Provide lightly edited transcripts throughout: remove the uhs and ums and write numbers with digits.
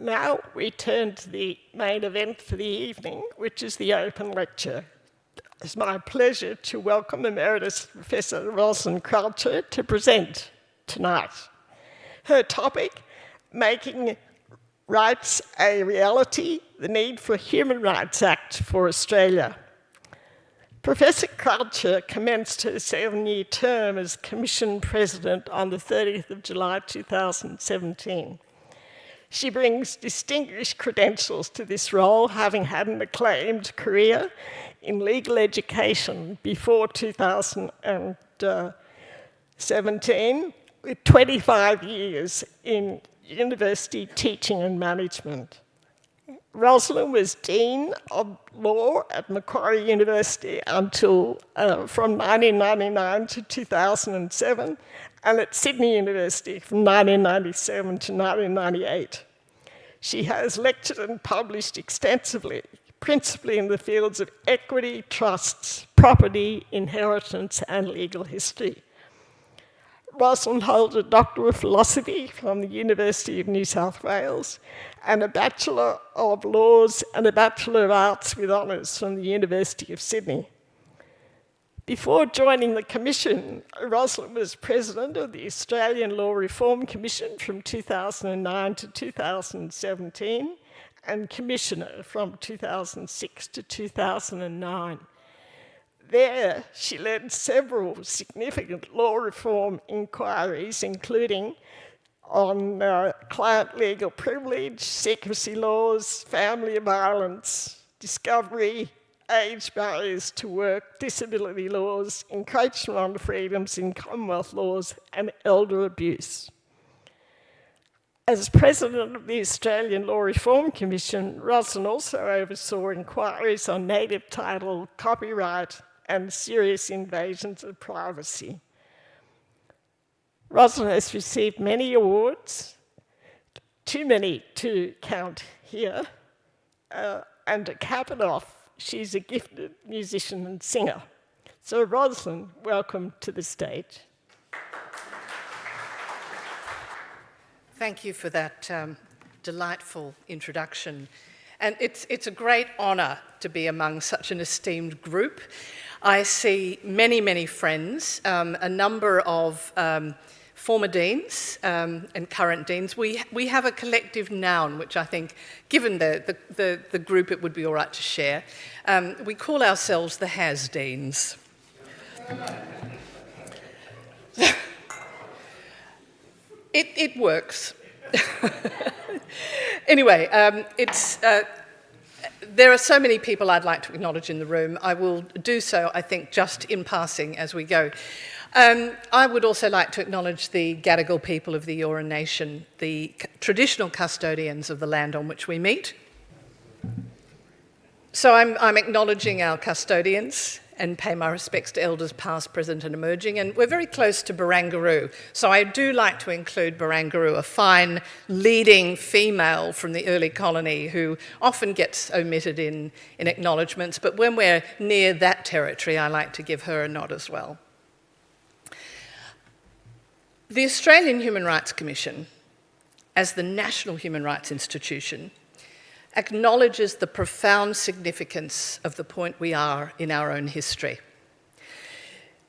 Now we turn to the main event for the evening, which is the open lecture. It's my pleasure to welcome Emeritus Professor Rosalind Croucher to present tonight. Her topic, Making Rights a Reality, the Need for a Human Rights Act for Australia. Professor Croucher commenced her 7-year term as Commission President on the 30th of July 2017. She brings distinguished credentials to this role, having had an acclaimed career in legal education before 2017, with 25 years in university teaching and management. Rosalind was Dean of Law at Macquarie University until from 1999 to 2007, and at Sydney University from 1997 to 1998. She has lectured and published extensively, principally in the fields of equity, trusts, property, inheritance, and legal history. Rosalind holds a Doctor of Philosophy from the University of New South Wales and a Bachelor of Laws and a Bachelor of Arts with Honours from the University of Sydney. Before joining the Commission, Rosalind was President of the Australian Law Reform Commission from 2009 to 2017 and Commissioner from 2006 to 2009. There, she led several significant law reform inquiries, including on client legal privilege, secrecy laws, family violence, discovery, age barriers to work, disability laws, encroachment on freedoms in Commonwealth laws, and elder abuse. As President of the Australian Law Reform Commission, Rosalind also oversaw inquiries on native title, copyright, and serious invasions of privacy. Rosalind has received many awards, too many to count here, and to cap it off, she's a gifted musician and singer. So Rosalind, welcome to the stage. Thank you for that delightful introduction. And it's a great honour to be among such an esteemed group. I see many, many friends, a number of former deans and current deans. We have a collective noun, which I think, given the group, it would be all right to share. We call ourselves the has-deans. It works. Anyway, there are so many people I'd like to acknowledge in the room. I will do so, I think, just in passing as we go. I would also like to acknowledge the Gadigal people of the Eora Nation, the traditional custodians of the land on which we meet. So I'm acknowledging our custodians and pay my respects to elders past, present and emerging. And we're very close to Barangaroo. So I do like to include Barangaroo, a fine leading female from the early colony who often gets omitted in acknowledgements. But when we're near that territory, I like to give her a nod as well. The Australian Human Rights Commission, as the national human rights institution, acknowledges the profound significance of the point we are in our own history.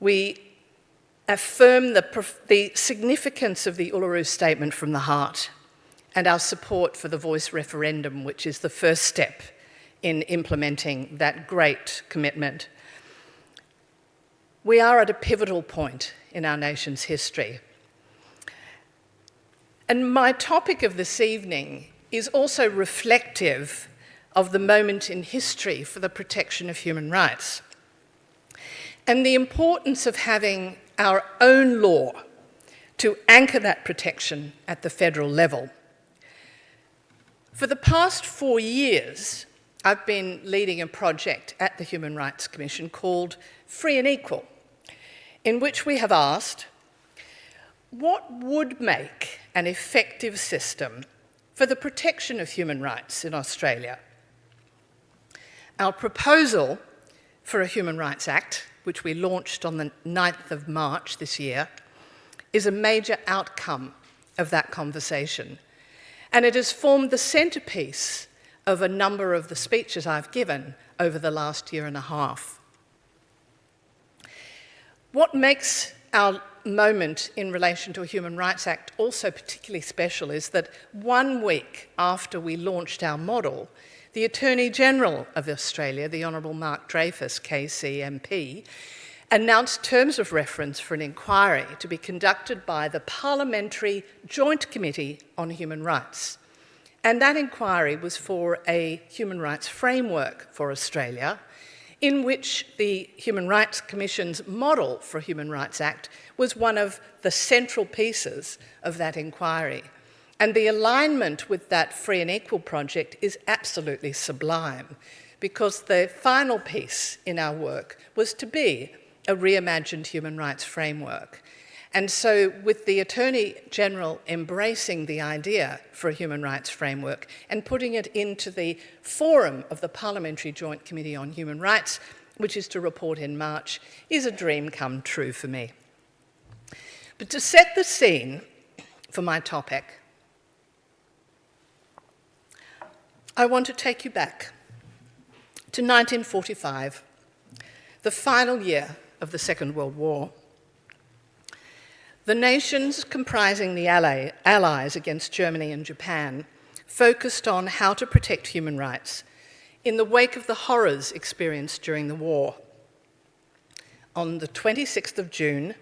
We affirm the significance of the Uluru Statement from the Heart and our support for the Voice referendum, which is the first step in implementing that great commitment. We are at a pivotal point in our nation's history. And my topic of this evening is also reflective of the moment in history for the protection of human rights and the importance of having our own law to anchor that protection at the federal level. For the past 4 years, I've been leading a project at the Human Rights Commission called Free and Equal, in which we have asked, what would make an effective system for the protection of human rights in Australia? Our proposal for a Human Rights Act, which we launched on the 9th of March this year, is a major outcome of that conversation. And it has formed the centrepiece of a number of the speeches I've given over the last year and a half. What makes our moment in relation to a Human Rights Act also particularly special is that 1 week after we launched our model, the Attorney-General of Australia, the Honourable Mark Dreyfus, KCMP, announced terms of reference for an inquiry to be conducted by the Parliamentary Joint Committee on Human Rights. And that inquiry was for a human rights framework for Australia, in which the Human Rights Commission's model for a Human Rights Act was one of the central pieces of that inquiry. And the alignment with that Free and Equal project is absolutely sublime, because the final piece in our work was to be a reimagined human rights framework. And so with the Attorney-General embracing the idea for a human rights framework and putting it into the forum of the Parliamentary Joint Committee on Human Rights, which is to report in March, is a dream come true for me. But to set the scene for my topic, I want to take you back to 1945, the final year of the Second World War. The nations comprising the Allies against Germany and Japan focused on how to protect human rights in the wake of the horrors experienced during the war. On the 26th of June,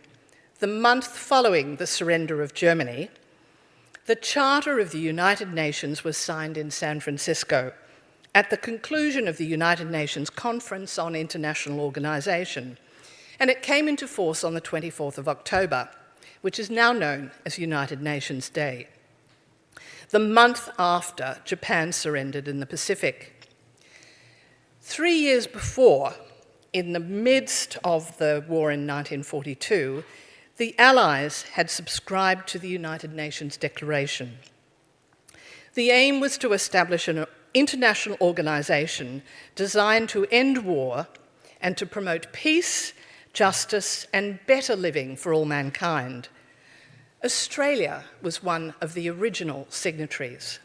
the month following the surrender of Germany, the Charter of the United Nations was signed in San Francisco at the conclusion of the United Nations Conference on International Organization, and it came into force on the 24th of October, which is now known as United Nations Day, the month after Japan surrendered in the Pacific. 3 years before, in the midst of the war in 1942, the Allies had subscribed to the United Nations Declaration. The aim was to establish an international organization designed to end war and to promote peace, justice, and better living for all mankind. Australia was one of the original signatories.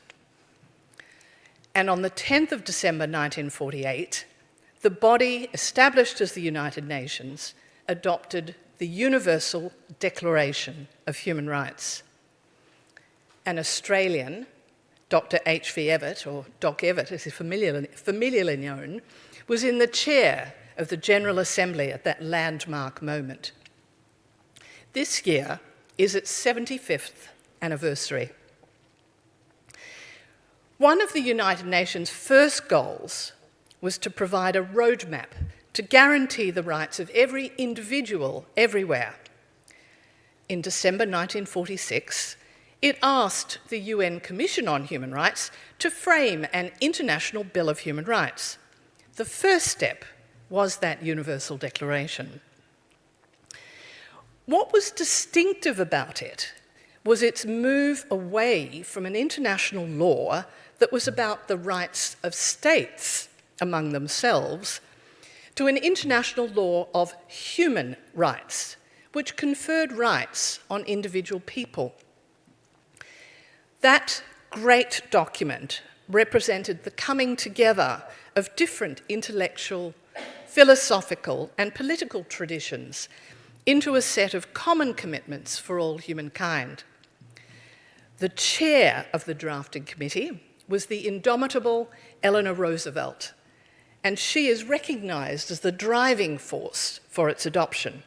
And on the 10th of December 1948, the body established as the United Nations adopted the Universal Declaration of Human Rights. An Australian, Dr. H.V. Evatt, or Doc Evatt as he's familiarly known, was in the chair of the General Assembly at that landmark moment. This year is its 75th anniversary. One of the United Nations' first goals was to provide a roadmap to guarantee the rights of every individual everywhere. In December 1946, it asked the UN Commission on Human Rights to frame an international Bill of Human Rights. The first step was that Universal Declaration. What was distinctive about it was its move away from an international law that was about the rights of states among themselves to an international law of human rights, which conferred rights on individual people. That great document represented the coming together of different intellectual, philosophical, and political traditions into a set of common commitments for all humankind. The chair of the drafting committee was the indomitable Eleanor Roosevelt, and she is recognised as the driving force for its adoption.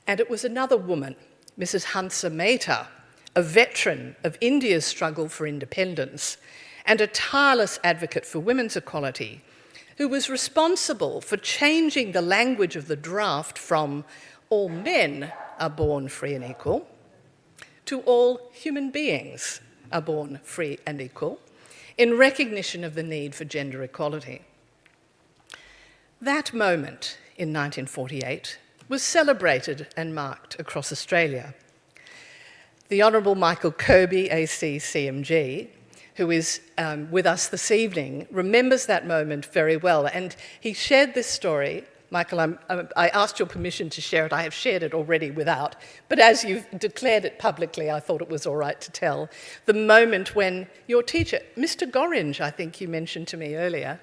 And it was another woman, Mrs. Hansa Mehta, a veteran of India's struggle for independence and a tireless advocate for women's equality, who was responsible for changing the language of the draft from all men are born free and equal to all human beings are born free and equal, in recognition of the need for gender equality. That moment in 1948 was celebrated and marked across Australia. The Honourable Michael Kirby, AC CMG, who is with us this evening, remembers that moment very well, and he shared this story Michael, I asked your permission to share it. I have shared it already without, but as you've declared it publicly, I thought it was all right to tell. The moment when your teacher, Mr. Gorringe, I think you mentioned to me earlier,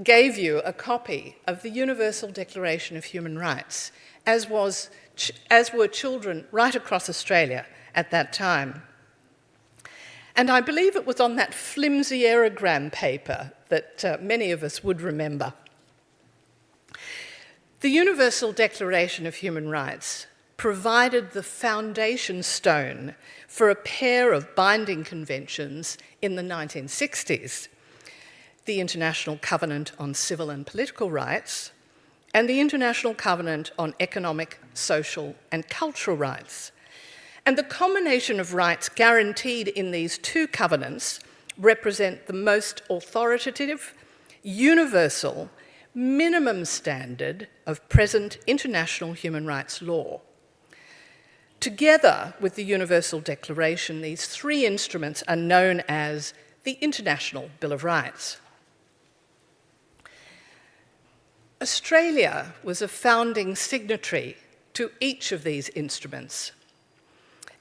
gave you a copy of the Universal Declaration of Human Rights, as were children right across Australia at that time. And I believe it was on that flimsy aerogram paper that many of us would remember. The Universal Declaration of Human Rights provided the foundation stone for a pair of binding conventions in the 1960s, the International Covenant on Civil and Political Rights and the International Covenant on Economic, Social and Cultural Rights. And the combination of rights guaranteed in these two covenants represent the most authoritative, universal, minimum standard of present international human rights law. Together with the Universal Declaration, these three instruments are known as the International Bill of Rights. Australia was a founding signatory to each of these instruments.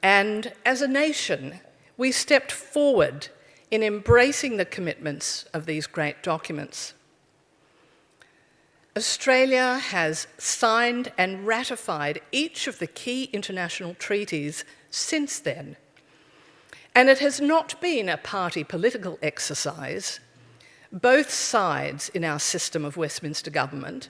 And as a nation, we stepped forward in embracing the commitments of these great documents. Australia has signed and ratified each of the key international treaties since then. And it has not been a party political exercise. Both sides in our system of Westminster government,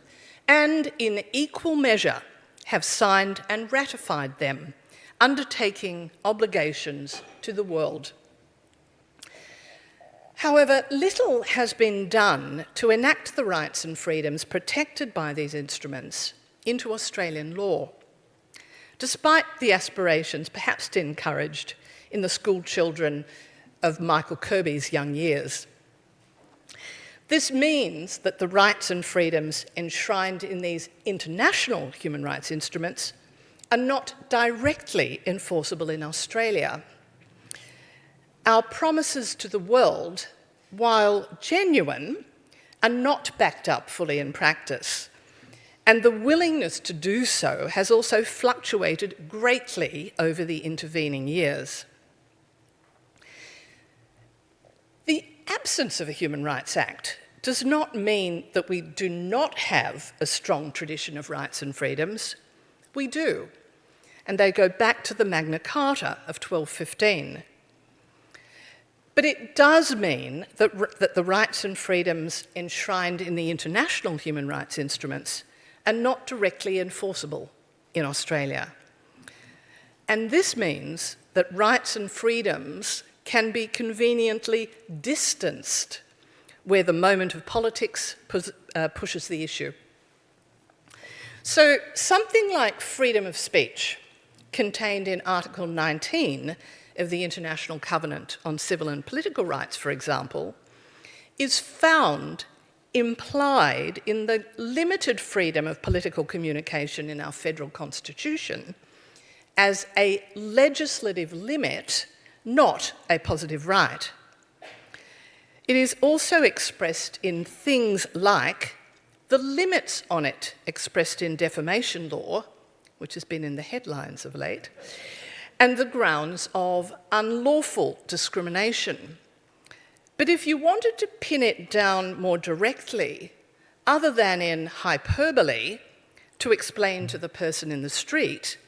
and in equal measure, have signed and ratified them, undertaking obligations to the world. However, little has been done to enact the rights and freedoms protected by these instruments into Australian law, despite the aspirations, perhaps encouraged, in the school children of Michael Kirby's young years. This means that the rights and freedoms enshrined in these international human rights instruments are not directly enforceable in Australia. Our promises to the world, while genuine, are not backed up fully in practice, and the willingness to do so has also fluctuated greatly over the intervening years. The absence of a Human Rights Act does not mean that we do not have a strong tradition of rights and freedoms. We do, and they go back to the Magna Carta of 1215. But it does mean that the rights and freedoms enshrined in the international human rights instruments are not directly enforceable in Australia. And this means that rights and freedoms can be conveniently distanced where the moment of politics pushes the issue. So something like freedom of speech, contained in Article 19 of the International Covenant on Civil and Political Rights, for example, is found implied in the limited freedom of political communication in our federal constitution as a legislative limit, not a positive right. It is also expressed in things like the limits on it expressed in defamation law, which has been in the headlines of late, and the grounds of unlawful discrimination. But if you wanted to pin it down more directly, other than in hyperbole, to explain to the person in the street,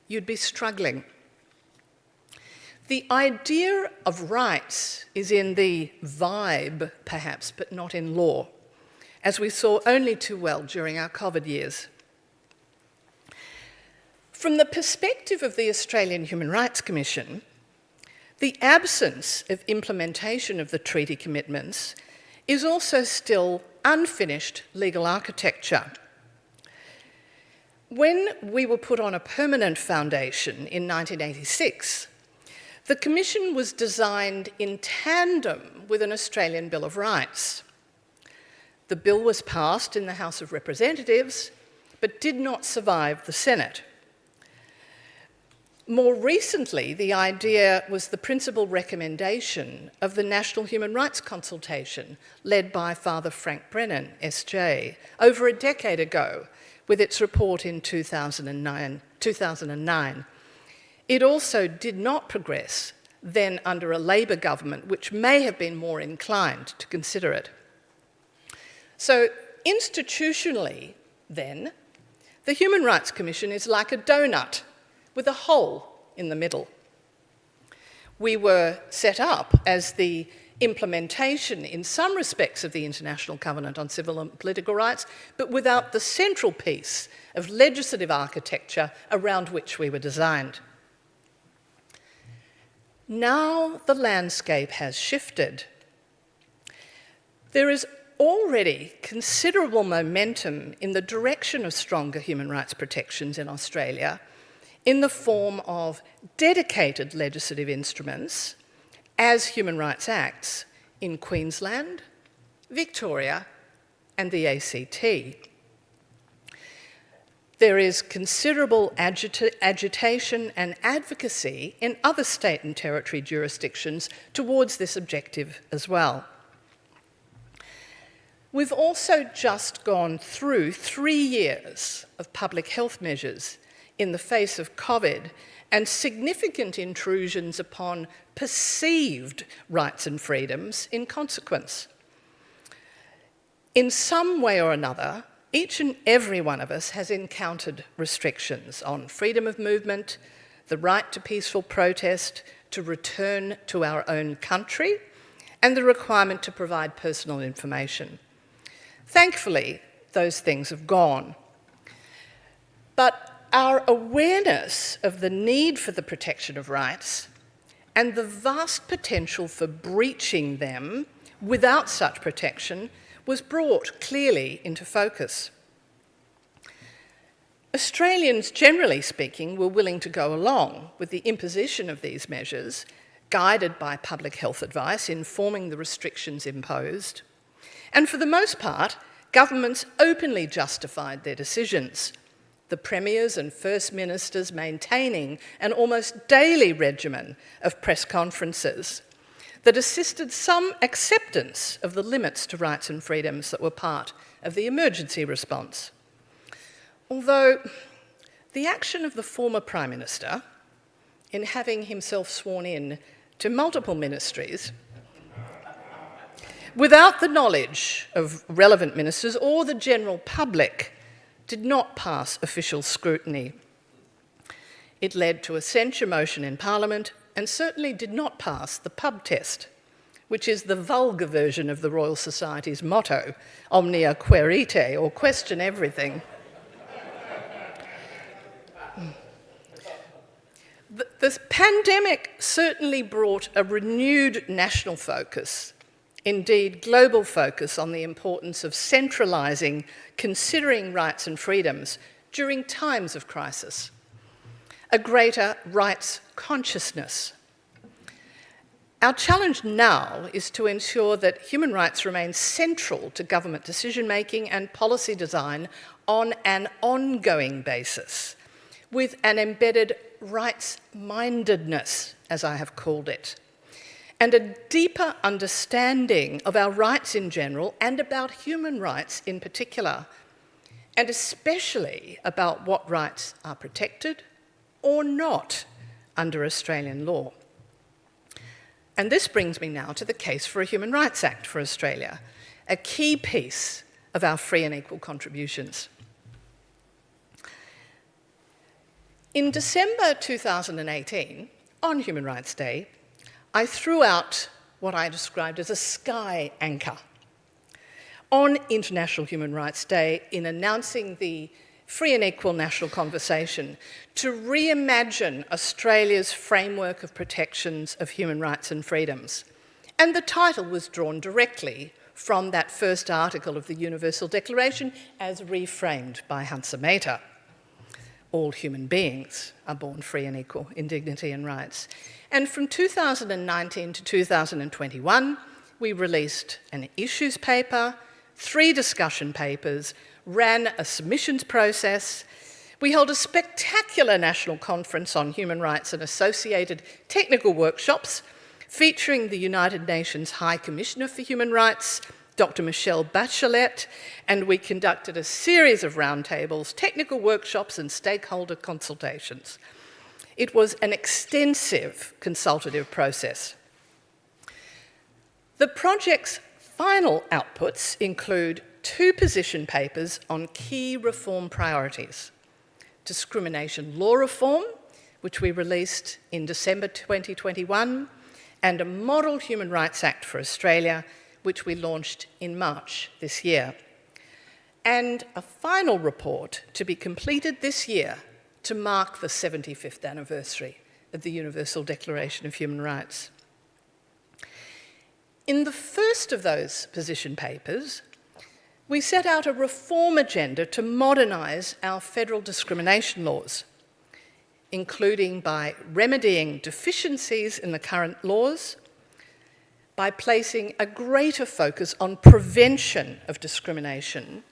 you'd be struggling. The idea of rights is in the vibe, perhaps, but not in law, as we saw only too well during our COVID years. From the perspective of the Australian Human Rights Commission, the absence of implementation of the treaty commitments is also still unfinished legal architecture. When we were put on a permanent foundation in 1986, the Commission was designed in tandem with an Australian Bill of Rights. The bill was passed in the House of Representatives, but did not survive the Senate. More recently, the idea was the principal recommendation of the National Human Rights Consultation, led by Father Frank Brennan, SJ, over a decade ago, with its report in 2009. It also did not progress then under a Labour government, which may have been more inclined to consider it. So institutionally, then, the Human Rights Commission is like a donut with a hole in the middle. We were set up as the implementation in some respects of the International Covenant on Civil and Political Rights, but without the central piece of legislative architecture around which we were designed. Now the landscape has shifted. There is already considerable momentum in the direction of stronger human rights protections in Australia in the form of dedicated legislative instruments as human rights acts in Queensland, Victoria, and the ACT. There is considerable agitation and advocacy in other state and territory jurisdictions towards this objective as well. We've also just gone through 3 years of public health measures in the face of COVID and significant intrusions upon perceived rights and freedoms in consequence. In some way or another, each and every one of us has encountered restrictions on freedom of movement, the right to peaceful protest, to return to our own country, and the requirement to provide personal information. Thankfully, those things have gone. But our awareness of the need for the protection of rights and the vast potential for breaching them without such protection was brought clearly into focus. Australians, generally speaking, were willing to go along with the imposition of these measures, guided by public health advice informing the restrictions imposed. And for the most part, governments openly justified their decisions, the premiers and first ministers maintaining an almost daily regimen of press conferences that assisted some acceptance of the limits to rights and freedoms that were part of the emergency response. Although the action of the former Prime Minister in having himself sworn in to multiple ministries without the knowledge of relevant ministers or the general public did not pass official scrutiny. It led to a censure motion in Parliament and certainly did not pass the pub test, which is the vulgar version of the Royal Society's motto, omnia quaerite, or question everything. The pandemic certainly brought a renewed national focus, indeed global focus, on the importance of centralising, considering rights and freedoms during times of crisis, a greater rights consciousness. Our challenge now is to ensure that human rights remain central to government decision-making and policy design on an ongoing basis, with an embedded rights-mindedness, as I have called it, and a deeper understanding of our rights in general and about human rights in particular, and especially about what rights are protected or not under Australian law. And this brings me now to the case for a Human Rights Act for Australia, a key piece of our free and equal contributions. In December 2018, on Human Rights Day, I threw out what I described as a sky anchor on International Human Rights Day in announcing the free and equal national conversation to reimagine Australia's framework of protections of human rights and freedoms. And the title was drawn directly from that first article of the Universal Declaration as reframed by Hansa Mehta. All human beings are born free and equal in dignity and rights. And from 2019 to 2021, we released an issues paper, 3 discussion papers, ran a submissions process. We held a spectacular national conference on human rights and associated technical workshops featuring the United Nations High Commissioner for Human Rights, Dr. Michelle Bachelet, and we conducted a series of roundtables, technical workshops and stakeholder consultations. It was an extensive consultative process. The project's final outputs include 2 position papers on key reform priorities: discrimination law reform, which we released in December 2021, and a Model Human Rights Act for Australia, which we launched in March this year, and a final report to be completed this year to mark the 75th anniversary of the Universal Declaration of Human Rights. In the first of those position papers, we set out a reform agenda to modernise our federal discrimination laws, including by remedying deficiencies in the current laws, by placing a greater focus on prevention of discrimination,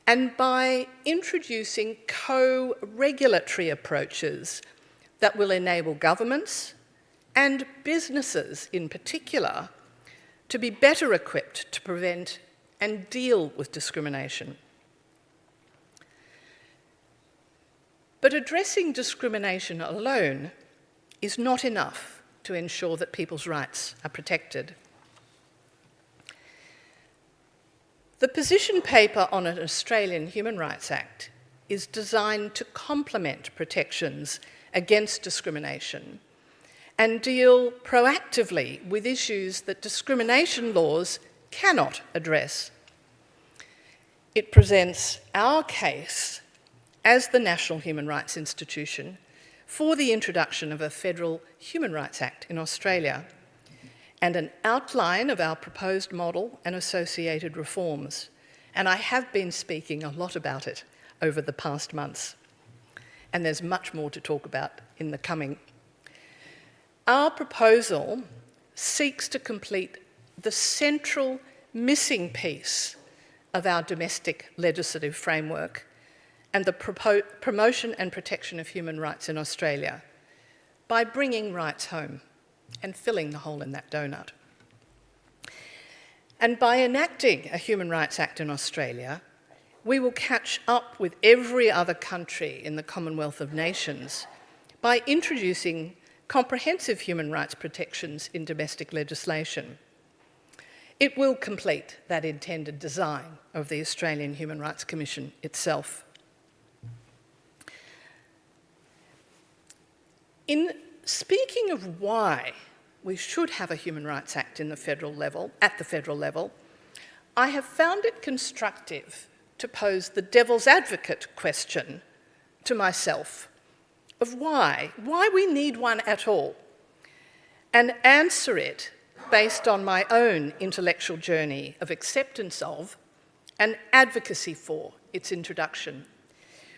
and by introducing co-regulatory approaches that will enable governments and businesses in particular to be better equipped to prevent and deal with discrimination. But addressing discrimination alone is not enough to ensure that people's rights are protected. The position paper on an Australian Human Rights Act is designed to complement protections against discrimination and deal proactively with issues that discrimination laws cannot address. It presents our case as the National Human Rights Institution for the introduction of a Federal Human Rights Act in Australia and an outline of our proposed model and associated reforms. And I have been speaking a lot about it over the past months. And there's much more to talk about in the coming. Our proposal seeks to complete the central missing piece of our domestic legislative framework and the promotion and protection of human rights in Australia by bringing rights home and filling the hole in that donut. And by enacting a Human Rights Act in Australia, we will catch up with every other country in the Commonwealth of Nations by introducing comprehensive human rights protections in domestic legislation. It will complete that intended design of the Australian Human Rights Commission itself. In speaking of why we should have a Human Rights Act at the federal level, I have found it constructive to pose the devil's advocate question to myself of why we need one at all, and answer it based on my own intellectual journey of acceptance of and advocacy for its introduction.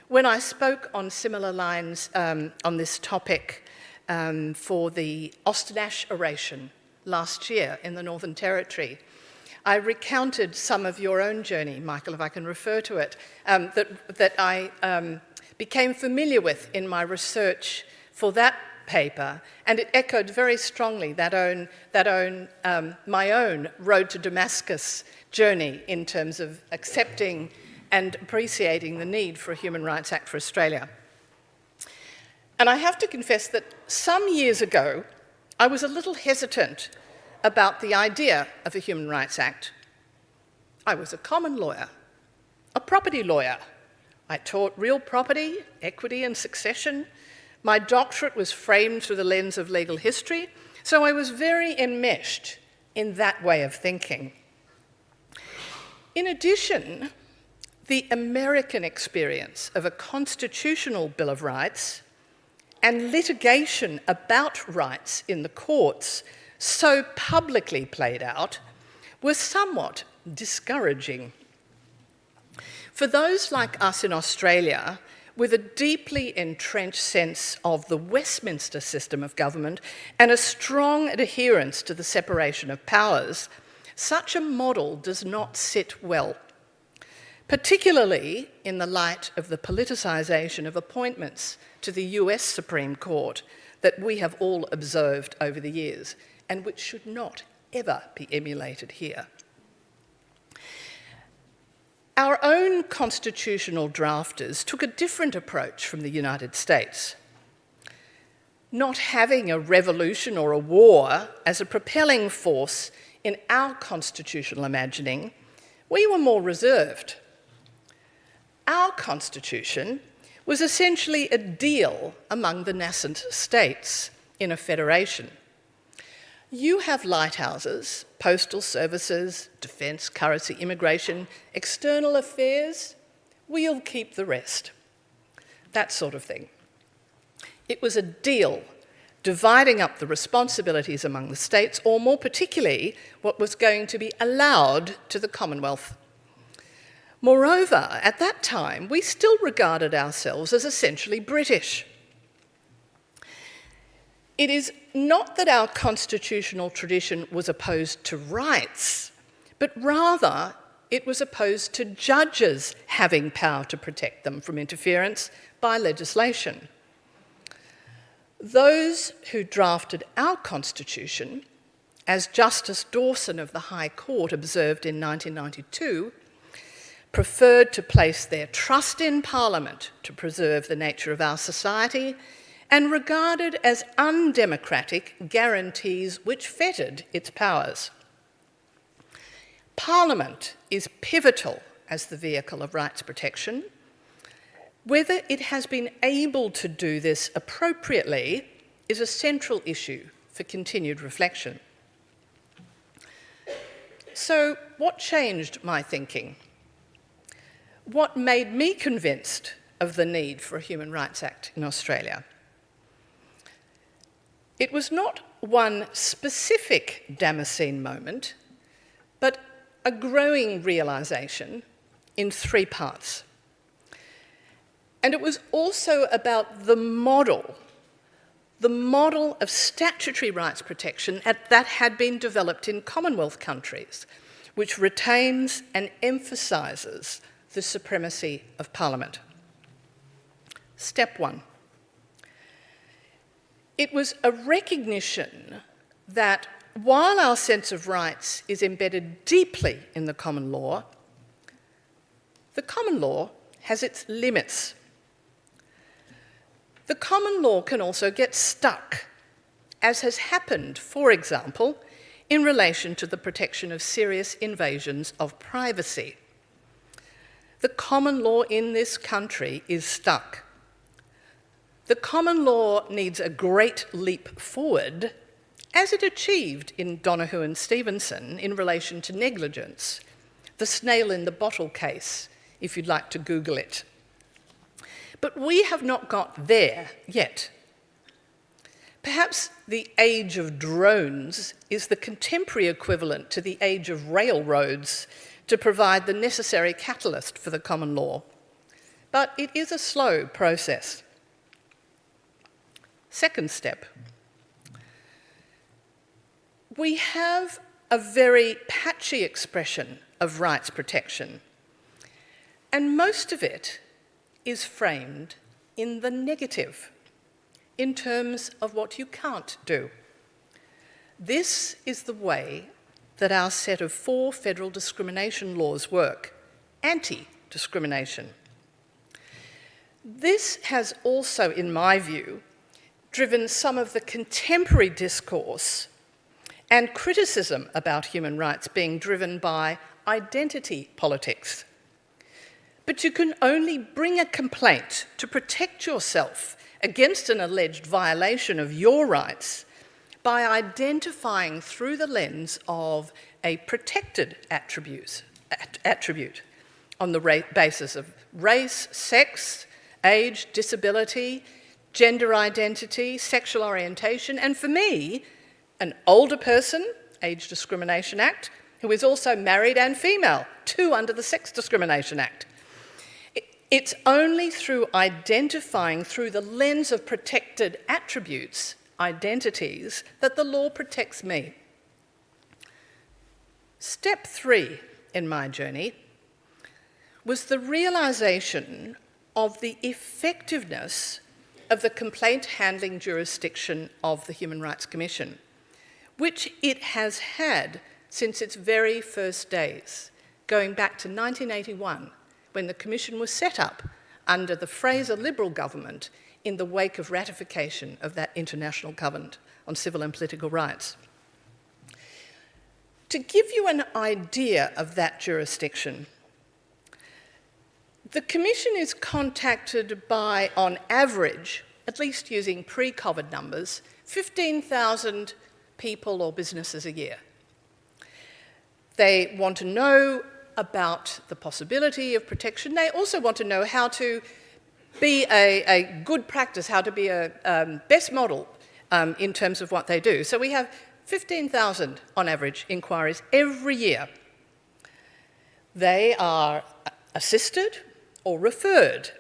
When I spoke on similar lines on this topic for the Osternash oration last year in the Northern Territory, I recounted some of your own journey, Michael, if I can refer to it, that I became familiar with in my research for that paper, and it echoed very strongly my own Road to Damascus journey in terms of accepting and appreciating the need for a Human Rights Act for Australia. And I have to confess that some years ago, I was a little hesitant about the idea of a Human Rights Act. I was a common lawyer, a property lawyer. I taught real property, equity and succession. My doctorate was framed through the lens of legal history, so I was very enmeshed in that way of thinking. In addition, the American experience of a constitutional Bill of Rights and litigation about rights in the courts so publicly played out were somewhat discouraging. For those like us in Australia, with a deeply entrenched sense of the Westminster system of government and a strong adherence to the separation of powers, such a model does not sit well, particularly in the light of the politicisation of appointments to the US Supreme Court that we have all observed over the years, and which should not ever be emulated here. Our own constitutional drafters took a different approach from the United States. Not having a revolution or a war as a propelling force in our constitutional imagining, we were more reserved. Our constitution was essentially a deal among the nascent states in a federation. You have lighthouses, postal services, defence, currency, immigration, external affairs. We'll keep the rest. That sort of thing. It was a deal dividing up the responsibilities among the states, or more particularly, what was going to be allowed to the Commonwealth. Moreover, at that time, we still regarded ourselves as essentially British. It is not that our constitutional tradition was opposed to rights, but rather it was opposed to judges having power to protect them from interference by legislation. Those who drafted our constitution, as Justice Dawson of the High Court observed in 1992, preferred to place their trust in Parliament to preserve the nature of our society and regarded as undemocratic guarantees which fettered its powers. Parliament is pivotal as the vehicle of rights protection. Whether it has been able to do this appropriately is a central issue for continued reflection. So, what changed my thinking? What made me convinced of the need for a Human Rights Act in Australia? It was not one specific Damascene moment, but a growing realisation in three parts. And it was also about the model of statutory rights protection that had been developed in Commonwealth countries, which retains and emphasises the supremacy of Parliament. Step one. It was a recognition that while our sense of rights is embedded deeply in the common law has its limits. The common law can also get stuck, as has happened, for example, in relation to the protection of serious invasions of privacy. The common law in this country is stuck. The common law needs a great leap forward, as it achieved in Donoghue and Stevenson in relation to negligence, the snail in the bottle case, if you'd like to Google it. But we have not got there yet. Perhaps the age of drones is the contemporary equivalent to the age of railroads to provide the necessary catalyst for the common law. But it is a slow process. Second step. We have a very patchy expression of rights protection, and most of it is framed in the negative, in terms of what you can't do. This is the way that our set of 4 federal discrimination laws work, anti-discrimination. This has also, in my view, driven some of the contemporary discourse and criticism about human rights being driven by identity politics. But you can only bring a complaint to protect yourself against an alleged violation of your rights by identifying through the lens of a protected attribute on the basis of race, sex, age, disability, gender identity, sexual orientation, and for me, an older person, Age Discrimination Act, who is also married and female, 2 under the Sex Discrimination Act. It's only through identifying through the lens of protected attributes, identities, that the law protects me. Step 3 in my journey was the realisation of the effectiveness of the complaint handling jurisdiction of the Human Rights Commission, which it has had since its very first days, going back to 1981, when the Commission was set up under the Fraser Liberal government in the wake of ratification of that International Covenant on Civil and Political Rights. To give you an idea of that jurisdiction, the Commission is contacted by, on average, at least using pre-COVID numbers, 15,000 people or businesses a year. They want to know about the possibility of protection. They also want to know how to be a good practice, how to be a best model in terms of what they do. So we have 15,000, on average, inquiries every year. They are assisted or referred,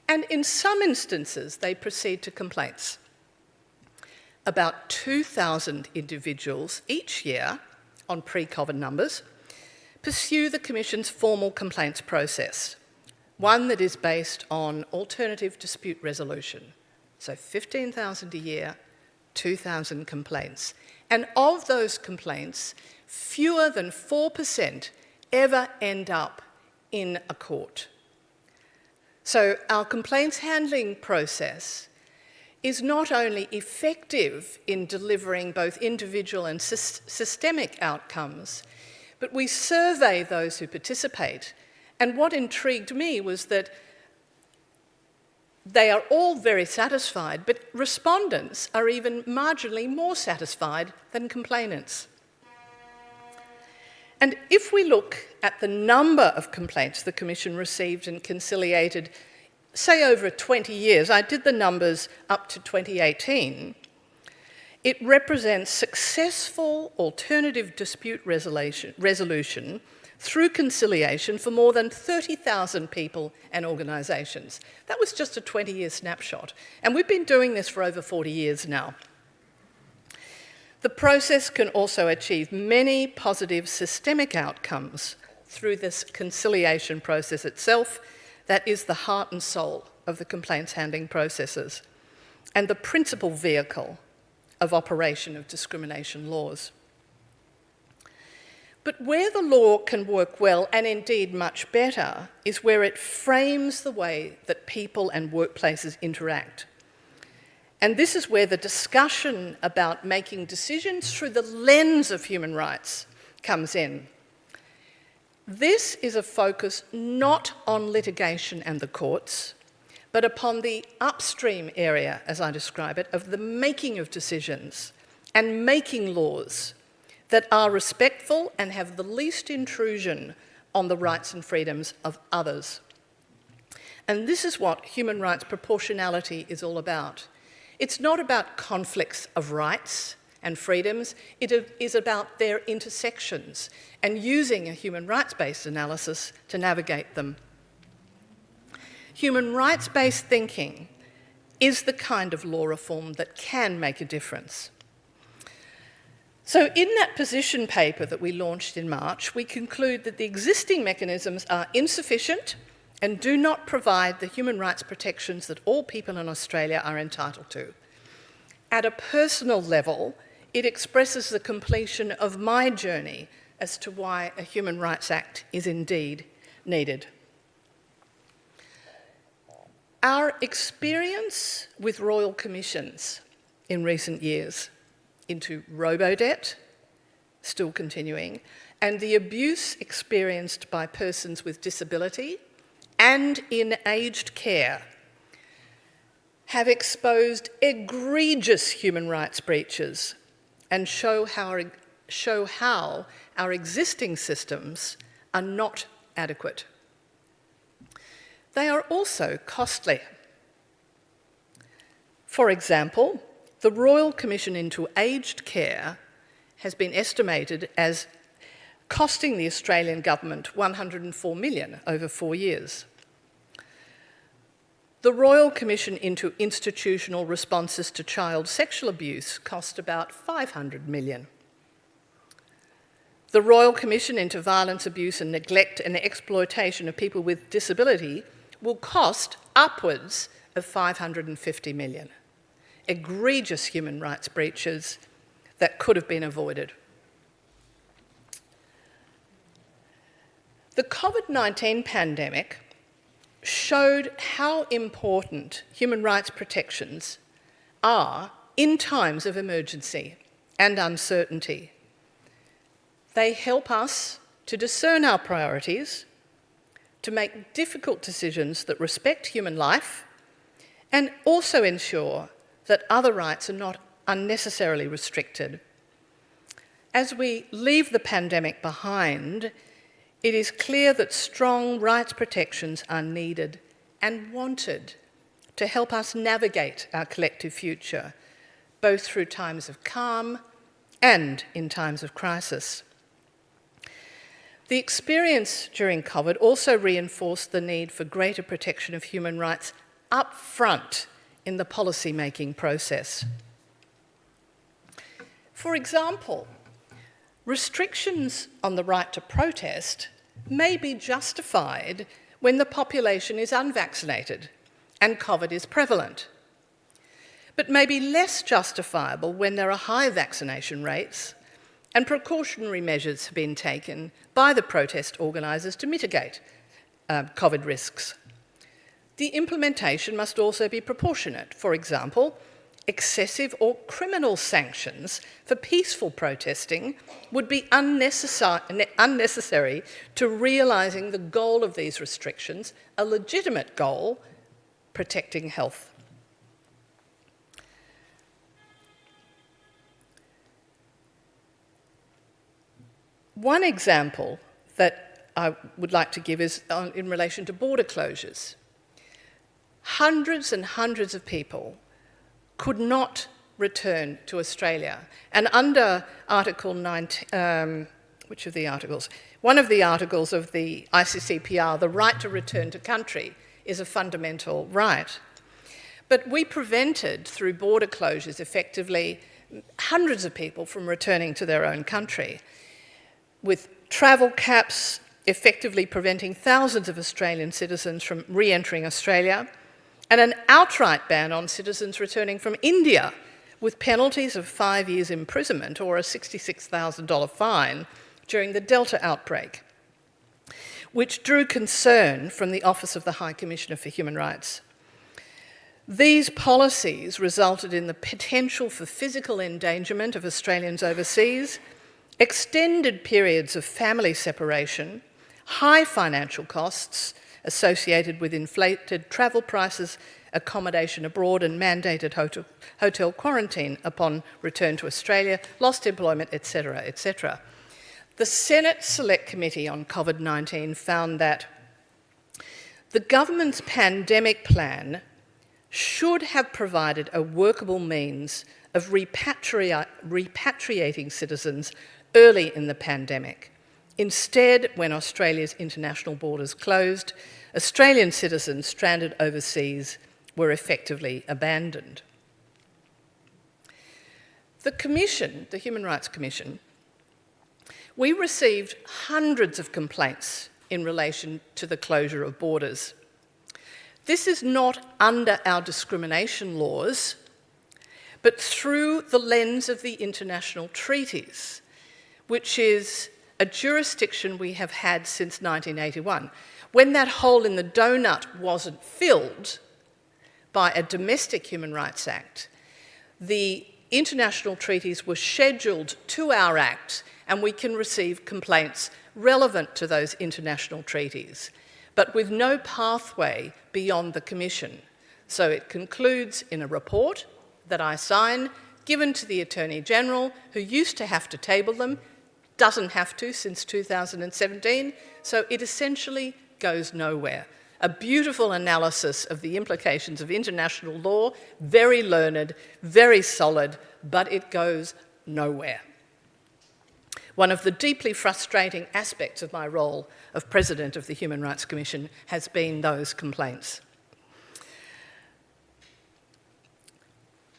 and in some instances, they proceed to complaints. About 2,000 individuals each year, on pre-COVID numbers, pursue the Commission's formal complaints process, one that is based on alternative dispute resolution. So 15,000 a year, 2,000 complaints. And of those complaints, fewer than 4% ever end up in a court. So our complaints handling process is not only effective in delivering both individual and systemic outcomes, but we survey those who participate. And what intrigued me was that they are all very satisfied, but respondents are even marginally more satisfied than complainants. And if we look at the number of complaints the Commission received and conciliated, say over 20 years, I did the numbers up to 2018, it represents successful alternative dispute resolution through conciliation for more than 30,000 people and organisations. That was just a 20-year snapshot, and we've been doing this for over 40 years now. The process can also achieve many positive systemic outcomes through this conciliation process itself. That is the heart and soul of the complaints handling processes and the principal vehicle of operation of discrimination laws. But where the law can work well, and indeed much better, is where it frames the way that people and workplaces interact. And this is where the discussion about making decisions through the lens of human rights comes in. This is a focus not on litigation and the courts, but upon the upstream area, as I describe it, of the making of decisions and making laws that are respectful and have the least intrusion on the rights and freedoms of others. And this is what human rights proportionality is all about. It's not about conflicts of rights and freedoms, it is about their intersections and using a human rights-based analysis to navigate them. Human rights-based thinking is the kind of law reform that can make a difference. So in that position paper that we launched in March, we conclude that the existing mechanisms are insufficient and do not provide the human rights protections that all people in Australia are entitled to. At a personal level, it expresses the completion of my journey as to why a Human Rights Act is indeed needed. Our experience with royal commissions in recent years into robo-debt, still continuing, and the abuse experienced by persons with disability and in aged care have exposed egregious human rights breaches and show how our existing systems are not adequate. They are also costly. For example, the Royal Commission into Aged Care has been estimated as costing the Australian government $104 million over 4 years. The Royal Commission into Institutional Responses to Child Sexual Abuse cost about $500 million. The Royal Commission into Violence, Abuse and Neglect and Exploitation of People with Disability will cost upwards of $550 million. Egregious human rights breaches that could have been avoided. The COVID-19 pandemic showed how important human rights protections are in times of emergency and uncertainty. They help us to discern our priorities, to make difficult decisions that respect human life, and also ensure that other rights are not unnecessarily restricted. As we leave the pandemic behind, it is clear that strong rights protections are needed and wanted to help us navigate our collective future, both through times of calm and in times of crisis. The experience during COVID also reinforced the need for greater protection of human rights up front in the policy-making process. For example, restrictions on the right to protest may be justified when the population is unvaccinated and COVID is prevalent, but may be less justifiable when there are high vaccination rates and precautionary measures have been taken by the protest organisers to mitigate COVID risks. The implementation must also be proportionate. For example, excessive or criminal sanctions for peaceful protesting would be unnecessary to realising the goal of these restrictions, a legitimate goal, protecting health. One example that I would like to give is in relation to border closures. Hundreds and hundreds of people could not return to Australia. And under Article 19, which of the articles? One of the articles of the ICCPR, the right to return to country is a fundamental right. But we prevented, through border closures, effectively hundreds of people from returning to their own country, with travel caps effectively preventing thousands of Australian citizens from re-entering Australia, and an outright ban on citizens returning from India, with penalties of 5 years imprisonment or a $66,000 fine during the Delta outbreak, which drew concern from the Office of the High Commissioner for Human Rights. These policies resulted in the potential for physical endangerment of Australians overseas, extended periods of family separation, high financial costs associated with inflated travel prices, accommodation abroad and mandated hotel quarantine upon return to Australia, lost employment, etc., etc. The Senate Select Committee on COVID-19 found that the government's pandemic plan should have provided a workable means of repatriating citizens early in the pandemic. Instead, when Australia's international borders closed, Australian citizens stranded overseas were effectively abandoned. The Commission, the Human Rights Commission, we received hundreds of complaints in relation to the closure of borders. This is not under our discrimination laws, but through the lens of the international treaties, which is a jurisdiction we have had since 1981. When that hole in the donut wasn't filled by a domestic Human Rights Act, the international treaties were scheduled to our Act, and we can receive complaints relevant to those international treaties, but with no pathway beyond the Commission. So it concludes in a report that I sign, given to the Attorney General, who used to have to table them, doesn't have to since 2017, so it essentially goes nowhere. A beautiful analysis of the implications of international law, very learned, very solid, but it goes nowhere. One of the deeply frustrating aspects of my role of President of the Human Rights Commission has been those complaints.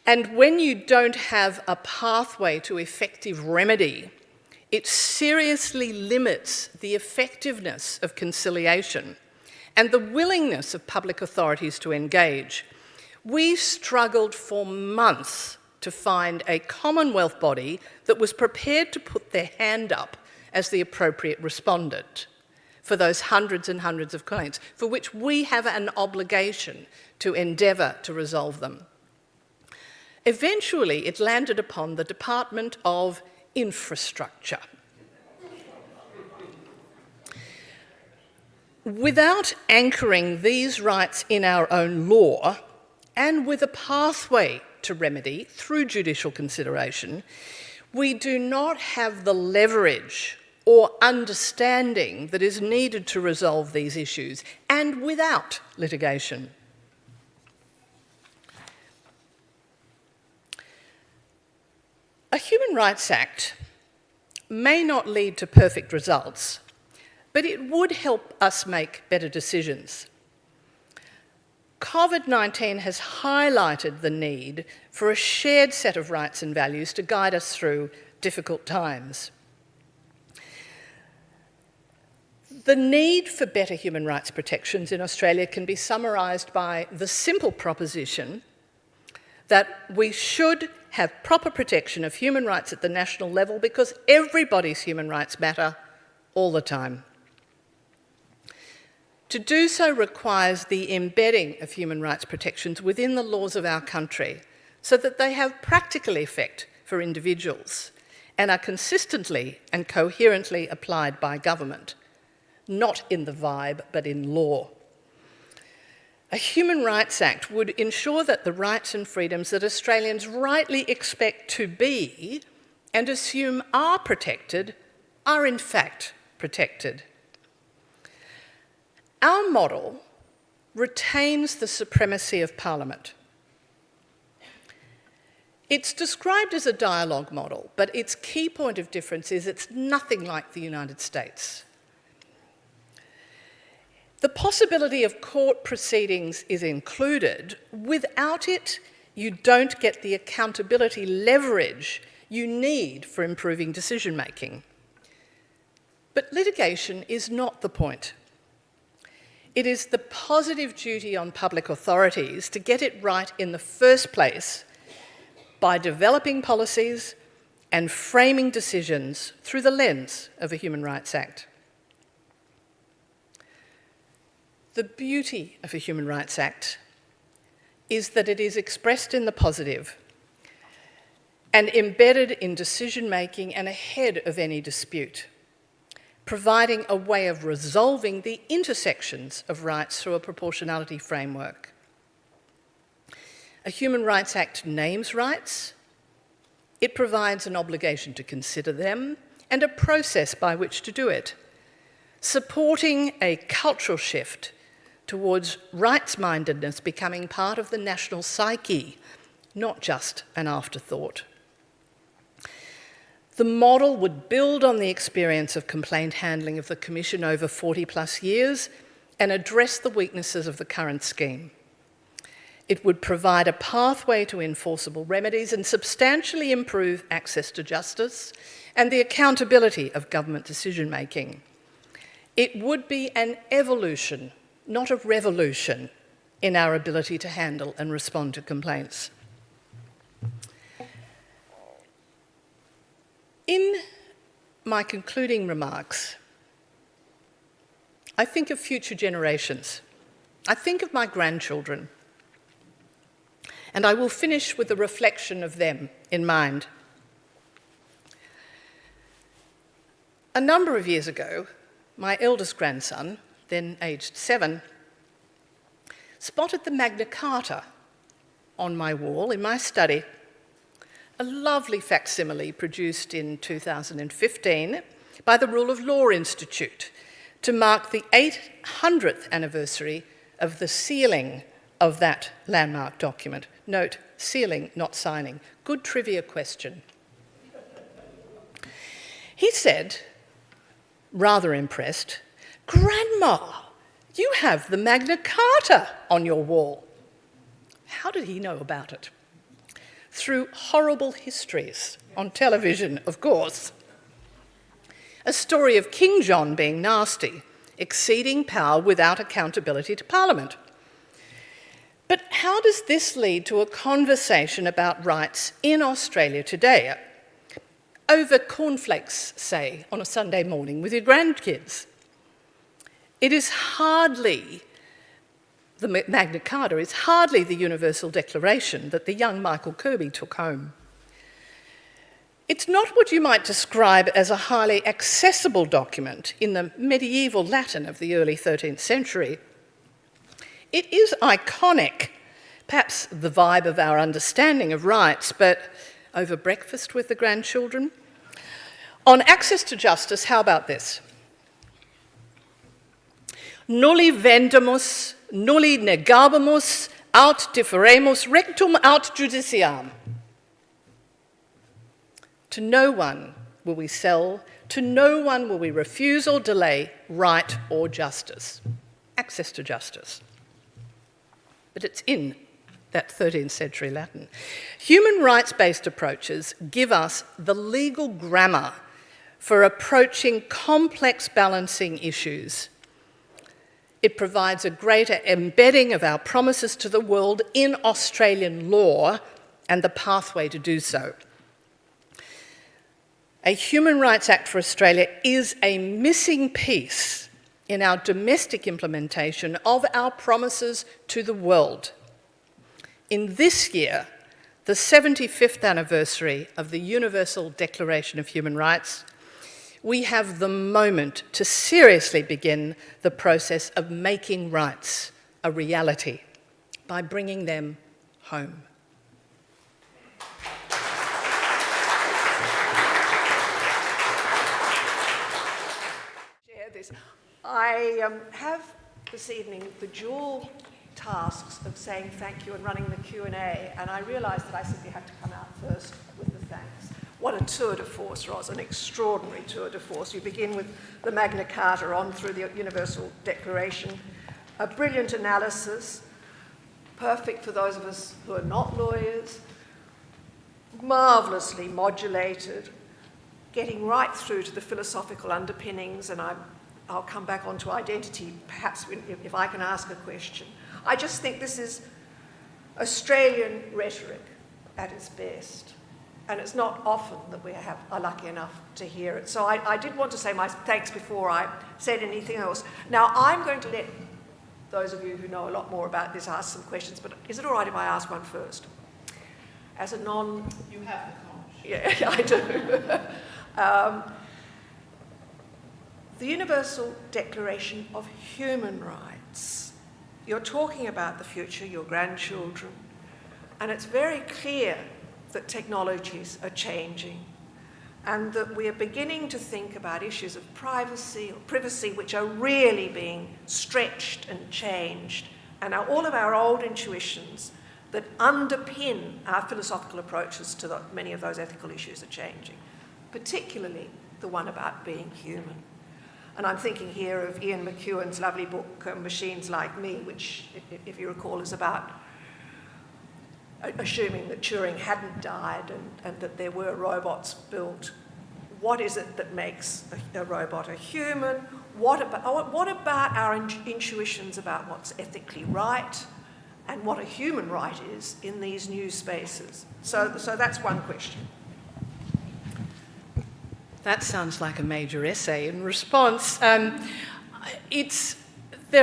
And when you don't have a pathway to effective remedy, it seriously limits the effectiveness of conciliation and the willingness of public authorities to engage. We struggled for months to find a Commonwealth body that was prepared to put their hand up as the appropriate respondent for those hundreds and hundreds of claims, for which we have an obligation to endeavour to resolve them. Eventually, it landed upon the Department of Infrastructure. Without anchoring these rights in our own law, and with a pathway to remedy through judicial consideration, we do not have the leverage or understanding that is needed to resolve these issues, and without litigation. A Human Rights Act may not lead to perfect results, but it would help us make better decisions. COVID-19 has highlighted the need for a shared set of rights and values to guide us through difficult times. The need for better human rights protections in Australia can be summarised by the simple proposition that we should have proper protection of human rights at the national level because everybody's human rights matter all the time. To do so requires the embedding of human rights protections within the laws of our country so that they have practical effect for individuals and are consistently and coherently applied by government, not in the vibe but in law. A Human Rights Act would ensure that the rights and freedoms that Australians rightly expect to be and assume are protected are in fact protected. Our model retains the supremacy of Parliament. It's described as a dialogue model, but its key point of difference is it's nothing like the United States. The possibility of court proceedings is included. Without it, you don't get the accountability leverage you need for improving decision-making. But litigation is not the point. It is the positive duty on public authorities to get it right in the first place by developing policies and framing decisions through the lens of a Human Rights Act. The beauty of a Human Rights Act is that it is expressed in the positive and embedded in decision-making and ahead of any dispute, providing a way of resolving the intersections of rights through a proportionality framework. A Human Rights Act names rights, it provides an obligation to consider them and a process by which to do it, supporting a cultural shift towards rights-mindedness becoming part of the national psyche, not just an afterthought. The model would build on the experience of complaint handling of the Commission over 40+ years and address the weaknesses of the current scheme. It would provide a pathway to enforceable remedies and substantially improve access to justice and the accountability of government decision-making. It would be an evolution, not a revolution, in our ability to handle and respond to complaints. In my concluding remarks, I think of future generations. I think of my grandchildren. And I will finish with a reflection of them in mind. A number of years ago, my eldest grandson, then aged 7, spotted the Magna Carta on my wall in my study, a lovely facsimile produced in 2015 by the Rule of Law Institute to mark the 800th anniversary of the sealing of that landmark document. Note, sealing, not signing. Good trivia question. He said, rather impressed, "Grandma, you have the Magna Carta on your wall." How did he know about it? Through horrible histories on television, of course. A story of King John being nasty, exceeding power without accountability to Parliament. But how does this lead to a conversation about rights in Australia today? Over cornflakes, say, on a Sunday morning with your grandkids. It is hardly, the Magna Carta is hardly the Universal Declaration that the young Michael Kirby took home. It's not what you might describe as a highly accessible document in the medieval Latin of the early 13th century. It is iconic, perhaps the vibe of our understanding of rights, but over breakfast with the grandchildren. On access to justice, how about this? Nulli vendamus, nulli negabamus, aut differemus, rectum aut judiciam. To no one will we sell, to no one will we refuse or delay right or justice. Access to justice. But it's in that 13th century Latin. Human rights-based approaches give us the legal grammar for approaching complex balancing issues. It provides a greater embedding of our promises to the world in Australian law and the pathway to do so. A Human Rights Act for Australia is a missing piece in our domestic implementation of our promises to the world. In this year, the 75th anniversary of the Universal Declaration of Human Rights, we have the moment to seriously begin the process of making rights a reality by bringing them home. I have this evening the dual tasks of saying thank you and running the Q&A, and I realised that I simply have to come out first with the thanks. What a tour de force, Ros, an extraordinary tour de force. You begin with the Magna Carta on through the Universal Declaration, a brilliant analysis, perfect for those of us who are not lawyers, marvellously modulated, getting right through to the philosophical underpinnings, and I'll come back onto identity, perhaps if I can ask a question. I just think this is Australian rhetoric at its best, and it's not often that we are lucky enough to hear it. So I did want to say my thanks before I said anything else. Now, I'm going to let those of you who know a lot more about this ask some questions, but is it all right if I ask one first? As a non... You have the conch. Yeah, I do. The Universal Declaration of Human Rights. You're talking about the future, your grandchildren, and it's very clear that technologies are changing and that we are beginning to think about issues of privacy or privacy which are really being stretched and changed, and all of our old intuitions that underpin our philosophical approaches to many of those ethical issues are changing, particularly the one about being human. And I'm thinking here of Ian McEwan's lovely book, Machines Like Me, which, if you recall, is about assuming that Turing hadn't died and that there were robots built. What is it that makes a robot a human? What about our intuitions about what's ethically right and what a human right is in these new spaces? So that's one question. That sounds like a major essay in response. There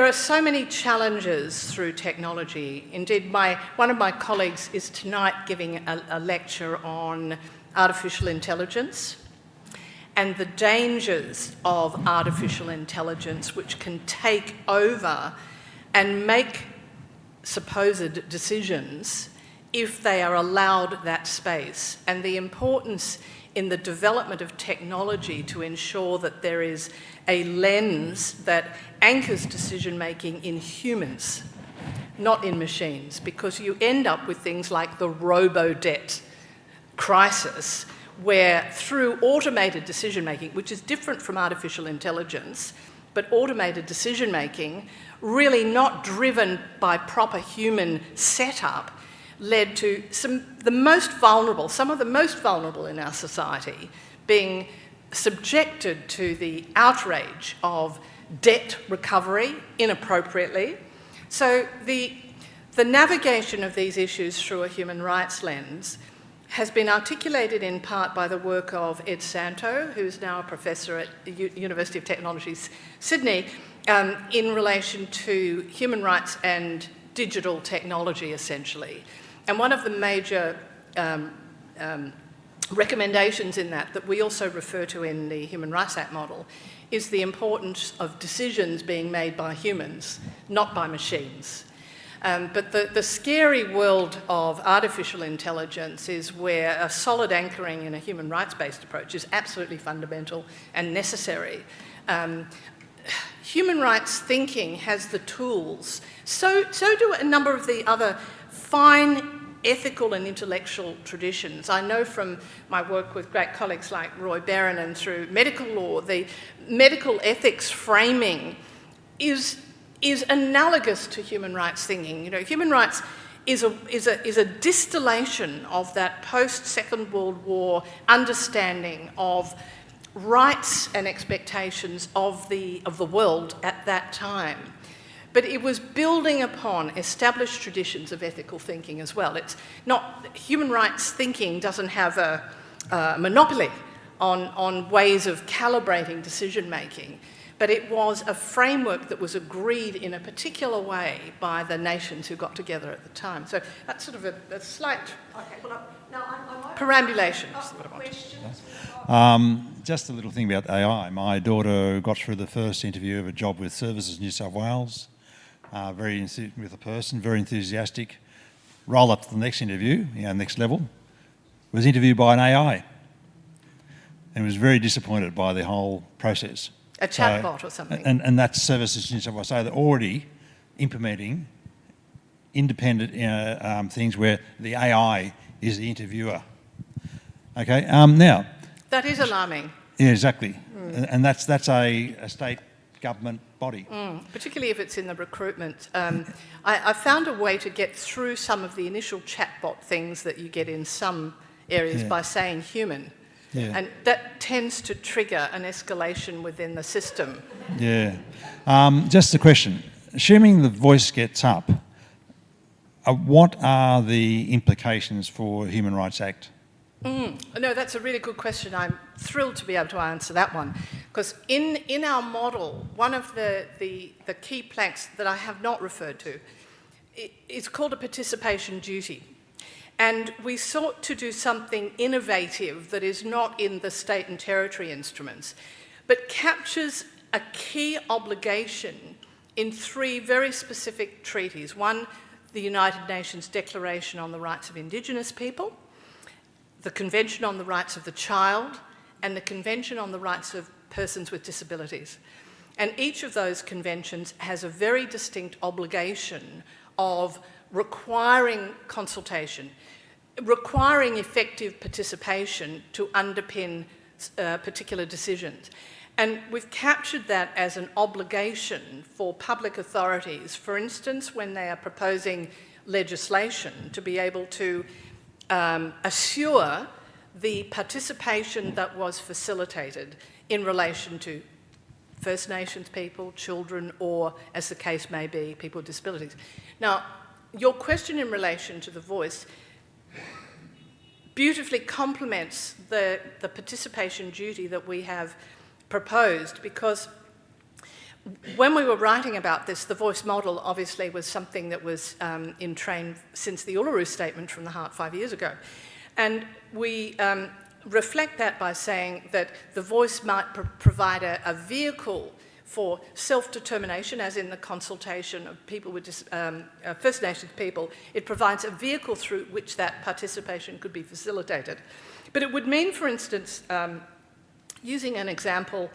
are so many challenges through technology. Indeed, one of my colleagues is tonight giving a lecture on artificial intelligence and the dangers of artificial intelligence which can take over and make supposed decisions if they are allowed that space, and the importance in the development of technology to ensure that there is a lens that anchors decision-making in humans, not in machines, because you end up with things like the robo-debt crisis, where through automated decision-making, which is different from artificial intelligence, but automated decision-making, really not driven by proper human setup, led to some of the most vulnerable in our society being subjected to the outrage of debt recovery inappropriately. So the navigation of these issues through a human rights lens has been articulated in part by the work of Ed Santo, who's now a professor at the University of Technology, Sydney, in relation to human rights and digital technology, essentially. And one of the major recommendations in that we also refer to in the Human Rights Act model is the importance of decisions being made by humans, not by machines. But the scary world of artificial intelligence is where a solid anchoring in a human rights-based approach is absolutely fundamental and necessary. Human rights thinking has the tools. So do a number of the other fine ethical and intellectual traditions. I know from my work with great colleagues like Roy Barron and through medical law, the medical ethics framing is analogous to human rights thinking. You know, human rights is a distillation of that post-Second World War understanding of rights and expectations of the world at that time. But it was building upon established traditions of ethical thinking as well. It's not, human rights thinking doesn't have a monopoly on ways of calibrating decision making, but it was a framework that was agreed in a particular way by the nations who got together at the time. So that's sort of a slight perambulation. Just a little thing about AI. My daughter got through the first interview of a job with Services New South Wales, very enthusiastic. Roll up to the next interview, next level, was interviewed by an AI and was very disappointed by the whole process. A chatbot or something. And that's Services New South Wales. So they're already implementing independent things where the AI is the interviewer. Okay, now... That is alarming. Yeah, exactly. And that's a state government body. Particularly if it's in the recruitment. I found a way to get through some of the initial chatbot things that you get in some areas by saying human. Yeah. And that tends to trigger an escalation within the system. Yeah. Just a question. Assuming the voice gets up, what are the implications for Human Rights Act? No, that's a really good question. I'm thrilled to be able to answer that one. Because in our model, one of the key planks that I have not referred to, it's called a participation duty. And we sought to do something innovative that is not in the state and territory instruments, but captures a key obligation in 3 very specific treaties. One, the United Nations Declaration on the Rights of Indigenous People, the Convention on the Rights of the Child, and the Convention on the Rights of Persons with Disabilities. And each of those conventions has a very distinct obligation of requiring consultation, requiring effective participation to underpin particular decisions. And we've captured that as an obligation for public authorities, for instance, when they are proposing legislation, to be able to assure the participation that was facilitated in relation to First Nations people, children, or, as the case may be, people with disabilities. Now, your question in relation to the voice beautifully complements the participation duty that we have proposed, because when we were writing about this, the voice model obviously was something that was in train since the Uluru Statement from the Heart 5 years ago. And we reflect that by saying that the voice might provide a vehicle for self-determination, as in the consultation of people with First Nations people. It provides a vehicle through which that participation could be facilitated. But it would mean, for instance, using an example,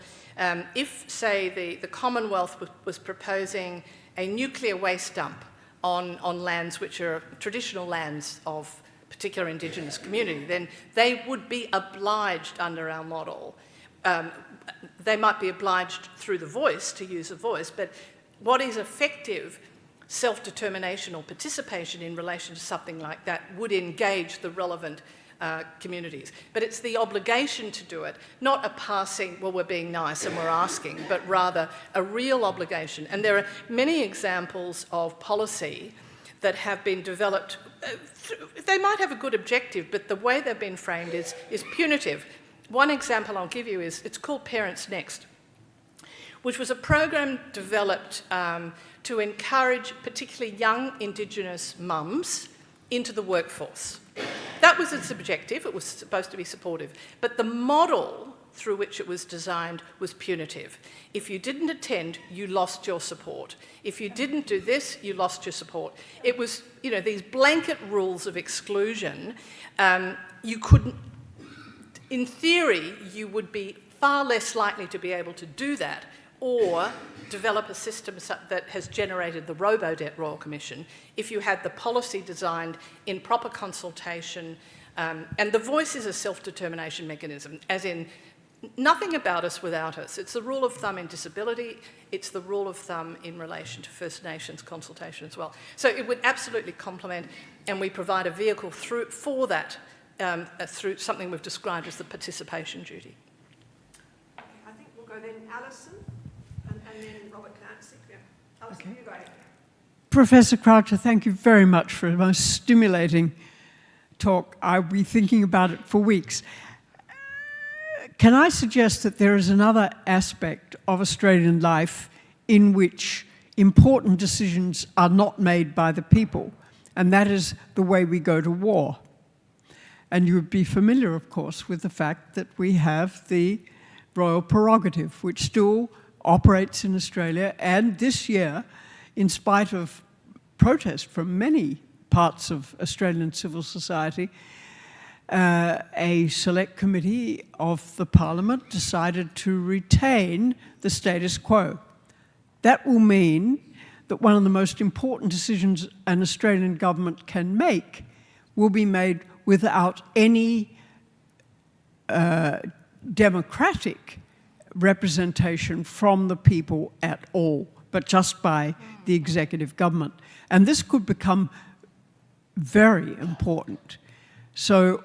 if, say, the Commonwealth was proposing a nuclear waste dump on lands which are traditional lands of particular Indigenous community, then they would be obliged under our model. They might be obliged through the voice to use a voice, but what is effective self-determination or participation in relation to something like that would engage the relevant communities. But it's the obligation to do it, not a passing, well, we're being nice and we're asking, but rather a real obligation. And there are many examples of policy that have been developed. They might have a good objective, but the way they've been framed is punitive. One example I'll give you is, it's called Parents Next, which was a program developed to encourage particularly young Indigenous mums into the workforce. That was its objective. It was supposed to be supportive. But the model through which it was designed was punitive. If you didn't attend, you lost your support. If you didn't do this, you lost your support. It was, you know, these blanket rules of exclusion. You couldn't, in theory, you would be far less likely to be able to do that or develop a system that has generated the Robo-Debt Royal Commission if you had the policy designed in proper consultation. And the voice is a self-determination mechanism, as in nothing about us without us. It's the rule of thumb in disability. It's the rule of thumb in relation to First Nations consultation as well. So it would absolutely complement, and we provide a vehicle for that through something we've described as the participation duty. Okay, I think we'll go then Alison and then Robert Clancy. Yeah. Alison, you go ahead. Professor Croucher, thank you very much for a most stimulating talk. I'll be thinking about it for weeks. Can I suggest that there is another aspect of Australian life in which important decisions are not made by the people, and that is the way we go to war? And you would be familiar, of course, with the fact that we have the royal prerogative, which still operates in Australia, and this year, in spite of protest from many parts of Australian civil society, a select committee of the Parliament decided to retain the status quo. That will mean that one of the most important decisions an Australian government can make will be made without any democratic representation from the people at all, but just by the executive government. And this could become very important. So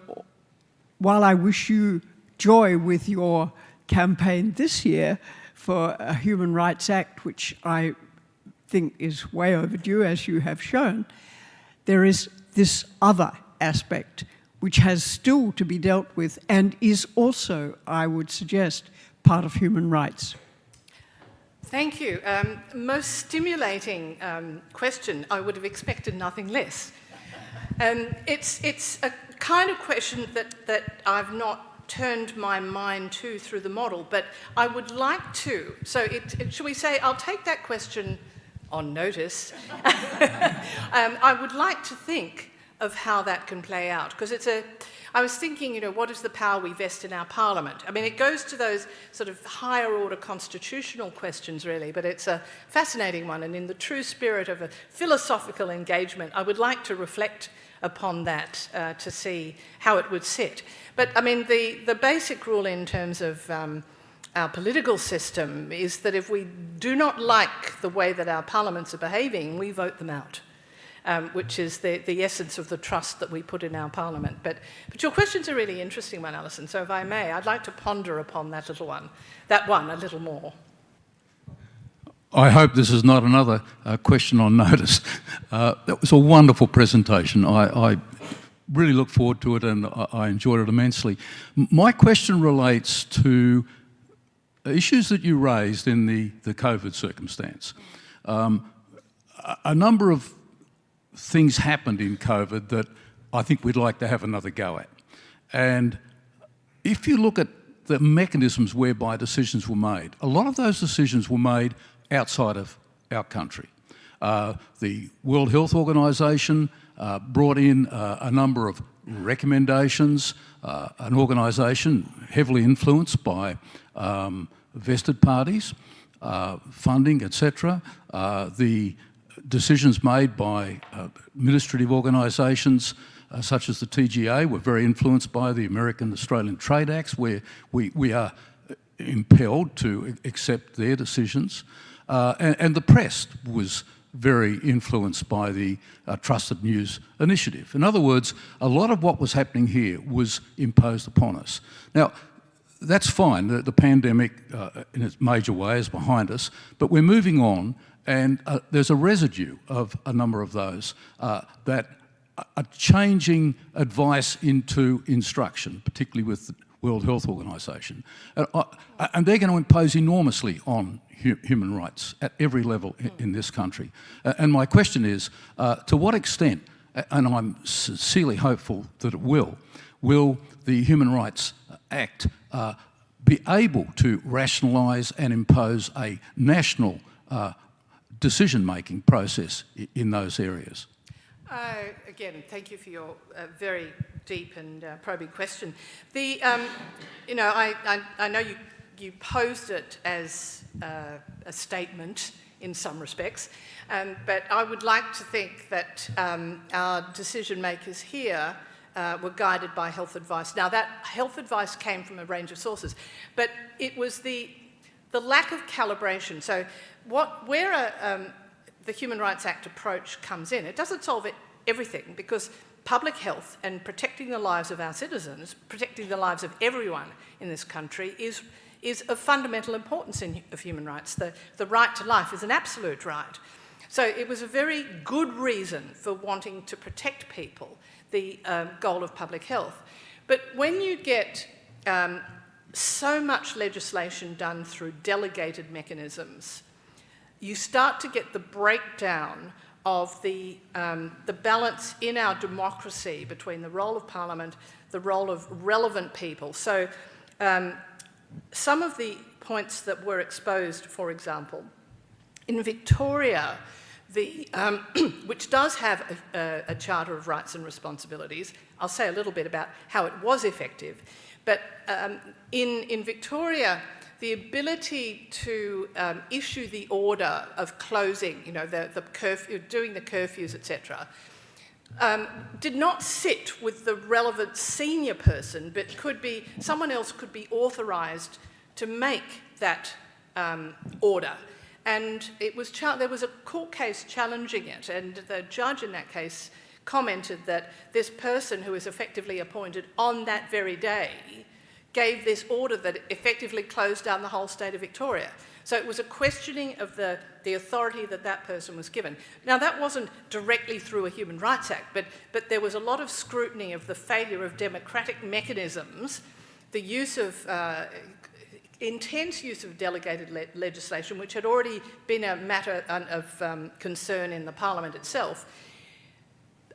while I wish you joy with your campaign this year for a Human Rights Act, which I think is way overdue, as you have shown, there is this other aspect which has still to be dealt with and is also, I would suggest, part of human rights. Thank you. Most stimulating question. I would have expected nothing less. It's a kind of question that I've not turned my mind to through the model, but I would like to. So shall we say, I'll take that question on notice. I would like to think of how that can play out, because I was thinking, you know, what is the power we vest in our Parliament? I mean, it goes to those sort of higher order constitutional questions, really, but it's a fascinating one, and in the true spirit of a philosophical engagement, I would like to reflect upon that to see how it would sit. But, I mean, the basic rule in terms of our political system is that if we do not like the way that our parliaments are behaving, we vote them out. Which is the essence of the trust that we put in our parliament. But your question's a really interesting one, Alison, so if I may, I'd like to ponder upon that one a little more. I hope this is not another question on notice. That was a wonderful presentation. I really look forward to it and I enjoyed it immensely. My question relates to issues that you raised in the COVID circumstance. A number of things happened in COVID that I think we'd like to have another go at. And if you look at the mechanisms whereby decisions were made, a lot of those decisions were made outside of our country. The World Health Organization brought in a number of recommendations, an organisation heavily influenced by vested parties, funding, etc. The decisions made by administrative organisations such as the TGA were very influenced by the American-Australian Trade Acts, where we are impelled to accept their decisions. And the press was very influenced by the Trusted News Initiative. In other words, a lot of what was happening here was imposed upon us. Now, that's fine. The pandemic, in its major way, is behind us, but we're moving on, and there's a residue of a number of those that are changing advice into instruction, particularly with the World Health Organization. And they're going to impose enormously on human rights at every level in this country. And my question is, to what extent, and I'm sincerely hopeful that it will the Human Rights Act be able to rationalise and impose a national decision-making process in those areas? Again, thank you for your very deep and probing question. I know you posed it as a statement in some respects, but I would like to think that our decision makers here were guided by health advice. Now, that health advice came from a range of sources, but it was the lack of calibration. So where the Human Rights Act approach comes in, it doesn't solve everything, because public health and protecting the lives of our citizens, protecting the lives of everyone in this country is of fundamental importance of human rights. The right to life is an absolute right. So it was a very good reason for wanting to protect people, the goal of public health. But when you get so much legislation done through delegated mechanisms, you start to get the breakdown of the balance in our democracy between the role of Parliament, the role of relevant people. So some of the points that were exposed, for example, in Victoria, which does have a Charter of Rights and Responsibilities, I'll say a little bit about how it was effective, but in Victoria, the ability to issue the order of closing, the curfew, doing the curfews, etc., did not sit with the relevant senior person, but someone else could be authorised to make that order. And there was a court case challenging it, and the judge in that case commented that this person who was effectively appointed on that very day gave this order that effectively closed down the whole state of Victoria. So it was a questioning of the authority that person was given. Now, that wasn't directly through a Human Rights Act, but there was a lot of scrutiny of the failure of democratic mechanisms, the use of intense use of delegated legislation, which had already been a matter of concern in the Parliament itself,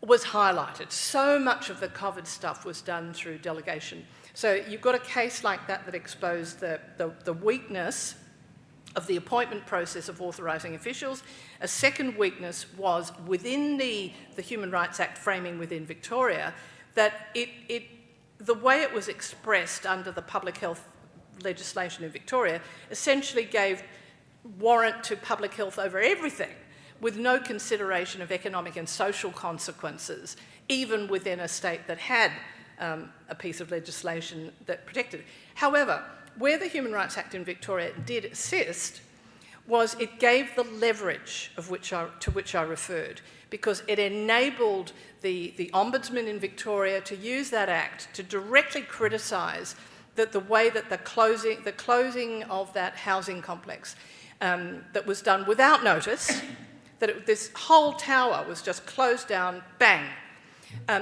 was highlighted. So much of the COVID stuff was done through delegation. So you've got a case like that exposed the weakness of the appointment process of authorising officials. A second weakness was within the Human Rights Act framing within Victoria, that the way it was expressed under the public health legislation in Victoria essentially gave warrant to public health over everything, with no consideration of economic and social consequences, even within a state that had a piece of legislation that protected it. However, where the Human Rights Act in Victoria did assist was it gave the leverage to which I referred, because it enabled the Ombudsman in Victoria to use that act to directly criticise the way that the closing of that housing complex that was done without notice, this whole tower was just closed down, bang.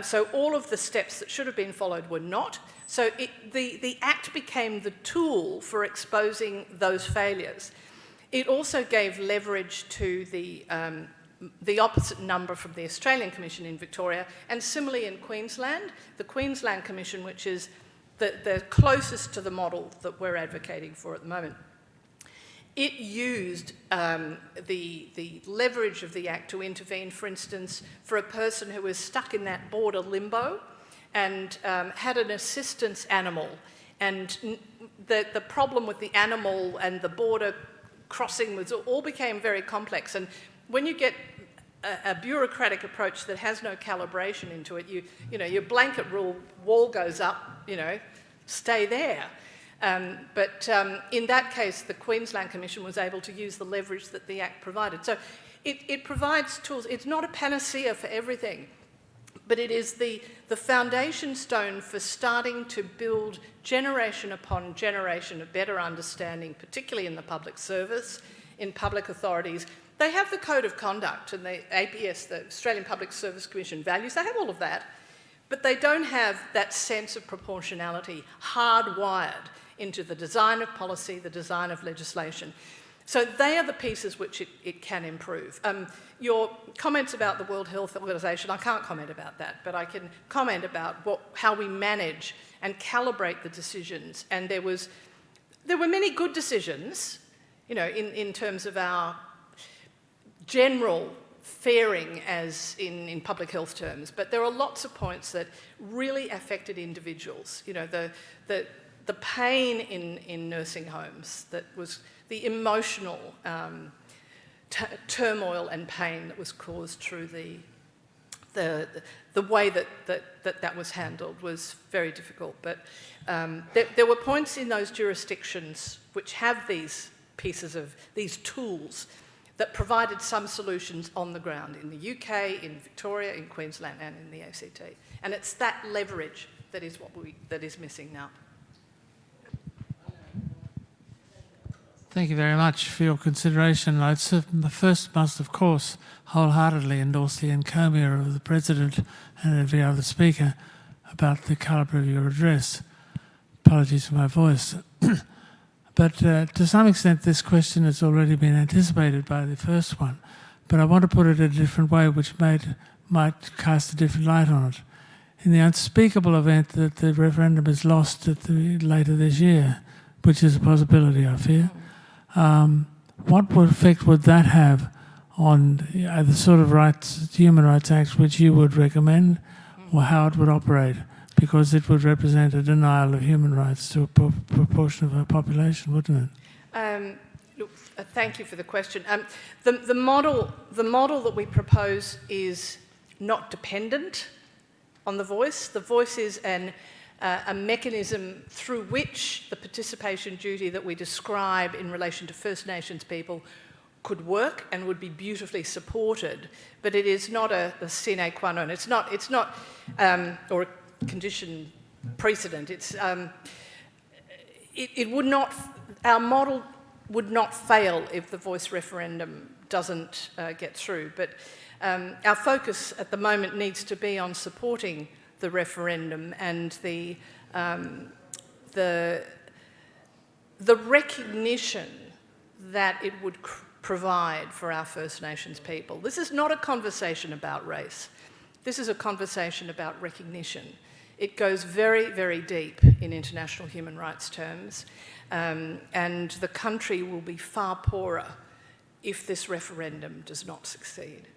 So all of the steps that should have been followed were not. So the Act became the tool for exposing those failures. It also gave leverage to the opposite number from the Australian Commission in Victoria, and similarly in Queensland, the Queensland Commission, which is the closest to the model that we're advocating for at the moment. It used the leverage of the Act to intervene, for instance, for a person who was stuck in that border limbo and had an assistance animal. And the problem with the animal and the border crossing all became very complex. And when you get a bureaucratic approach that has no calibration into it, your blanket rule, wall goes up, stay there. But in that case, the Queensland Commission was able to use the leverage that the Act provided. So it provides tools. It's not a panacea for everything, but it is the foundation stone for starting to build generation upon generation of better understanding, particularly in the public service, in public authorities. They have the Code of Conduct and the APS, the Australian Public Service Commission values, they have all of that, but they don't have that sense of proportionality hardwired into the design of policy, the design of legislation. So they are the pieces which it can improve. Your comments about the World Health Organization, I can't comment about that, but I can comment about how we manage and calibrate the decisions. And there were many good decisions, you know, in terms of our general faring as in public health terms, but there are lots of points that really affected individuals. You know, the pain in nursing homes, that was the emotional turmoil and pain that was caused through the way that was handled was very difficult. But there were points in those jurisdictions which have these pieces of these tools that provided some solutions on the ground in the UK, in Victoria, in Queensland, and in the ACT. And it's that leverage that is missing now. Thank you very much for your consideration. I first must, of course, wholeheartedly endorse the encomia of the President and every other speaker about the calibre of your address. Apologies for my voice. But to some extent, this question has already been anticipated by the first one. But I want to put it in a different way, which might cast a different light on it. In the unspeakable event that the referendum is lost later this year, which is a possibility, I fear, what effect would that have on the sort of human rights acts which you would recommend, or how it would operate? Because it would represent a denial of human rights to a proportion of our population, wouldn't it? Look, thank you for the question. The model that we propose is not dependent on the voice. The voice is a mechanism through which the participation duty that we describe in relation to First Nations people could work and would be beautifully supported, but it is not a sine qua non. It's not or a condition precedent. It would not. Our model would not fail if the voice referendum doesn't get through. But our focus at the moment needs to be on supporting the referendum and the recognition that it would provide for our First Nations people. This is not a conversation about race. This is a conversation about recognition. It goes very, very deep in international human rights terms, and the country will be far poorer if this referendum does not succeed.